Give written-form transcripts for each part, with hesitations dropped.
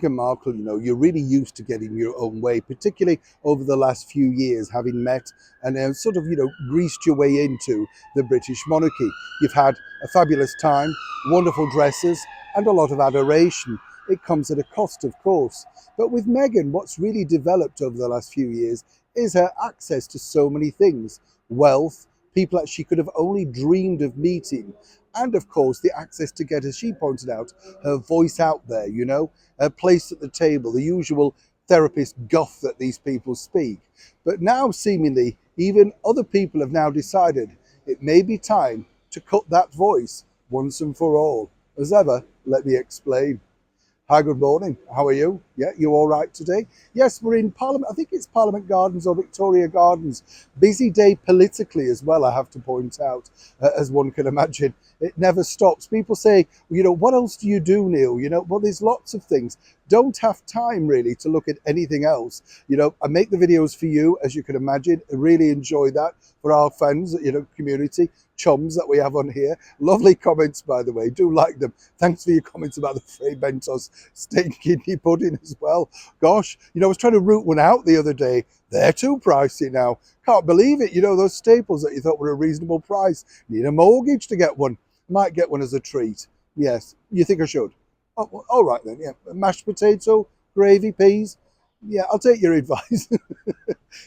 Meghan Markle, you're really used to getting your own way, particularly over the last few years, having met and sort of, greased your way into the British monarchy. You've had a fabulous time, wonderful dresses, and a lot of adoration. It comes at a cost, of course. But with Meghan, what's really developed over the last few years is her access to so many things. Wealth, people that she could have only dreamed of meeting, and of course the access to get, as she pointed out, her voice out there, her place at the table, the usual therapist guff that these people speak. But now seemingly even other people have now decided it may be time to cut that voice once and for all. As ever, let me explain. Hi, good morning. How are you? Yeah, you all right today? Yes, we're in Parliament. I think it's Parliament Gardens or Victoria Gardens. Busy day politically as well, I have to point out, as one can imagine. It never stops. People say, what else do you do, Neil? Well, there's lots of things. Don't have time really to look at anything else. I make the videos for you, as you can imagine. I really enjoy that for our fans, community, chums that we have on here. Lovely comments, by the way. Do like them. Thanks for your comments about the Frey Bentos steak kidney pudding as well. Gosh, I was trying to root one out the other day. They're too pricey now. Can't believe it. Those staples that you thought were a reasonable price. Need a mortgage to get one. Might get one as a treat. Yes. You think I should? Oh, well, all right then. Yeah. Mashed potato, gravy, peas. Yeah, I'll take your advice.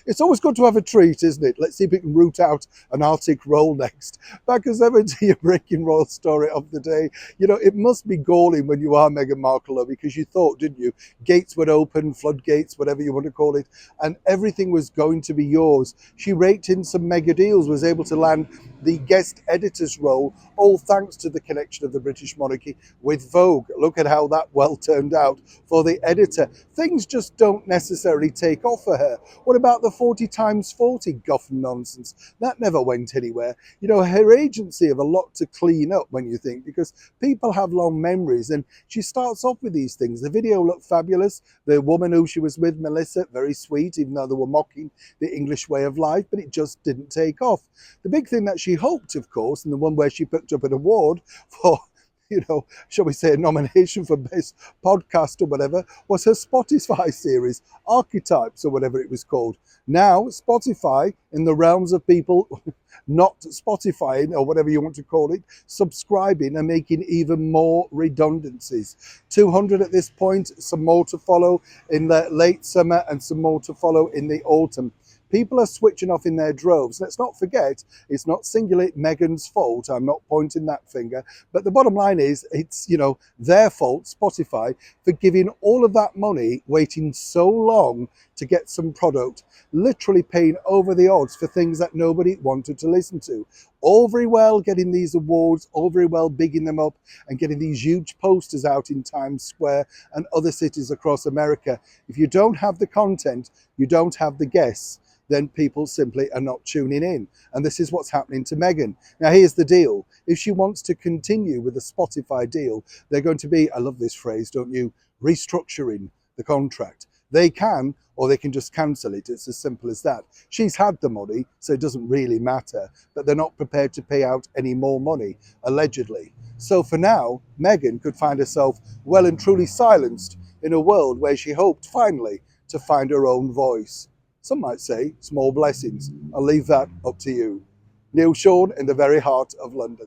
It's always good to have a treat, isn't it? Let's see if we can root out an Arctic roll next. Back as ever to your breaking royal story of the day. It must be galling when you are Meghan Markle, because you thought, didn't you? Gates would open, floodgates, whatever you want to call it, and everything was going to be yours. She raked in some mega deals, was able to land the guest editor's role, all thanks to the connection of the British monarchy with Vogue. Look at how that well turned out for the editor. Things just don't necessarily take off for her. What about the 40 times 40 guff nonsense? That never went anywhere. Her agency have a lot to clean up when you think, because people have long memories, and she starts off with these things. The video looked fabulous. The woman who she was with, Melissa, very sweet, even though they were mocking the English way of life, but it just didn't take off. The big thing that she hoped, of course, and the one where she picked up an award for, shall we say, a nomination for best podcast or whatever, was her Spotify series, Archetypes or whatever it was called. Now, Spotify, in the realms of people not Spotifying or whatever you want to call it, subscribing and making even more redundancies. 200 at this point, some more to follow in the late summer and some more to follow in the autumn. People are switching off in their droves. Let's not forget, it's not singularly Meghan's fault. I'm not pointing that finger. But the bottom line is, it's, their fault, Spotify, for giving all of that money, waiting so long to get some product, literally paying over the odds for things that nobody wanted to listen to. All very well getting these awards, all very well bigging them up and getting these huge posters out in Times Square and other cities across America. If you don't have the content, you don't have the guests, then people simply are not tuning in. And this is what's happening to Meghan. Now, here's the deal. If she wants to continue with the Spotify deal, they're going to be, I love this phrase, don't you, restructuring the contract. They can, or they can just cancel it. It's as simple as that. She's had the money, so it doesn't really matter, but they're not prepared to pay out any more money, allegedly. So for now, Meghan could find herself well and truly silenced in a world where she hoped finally to find her own voice. Some might say small blessings. I'll leave that up to you. Neil Sean in the very heart of London.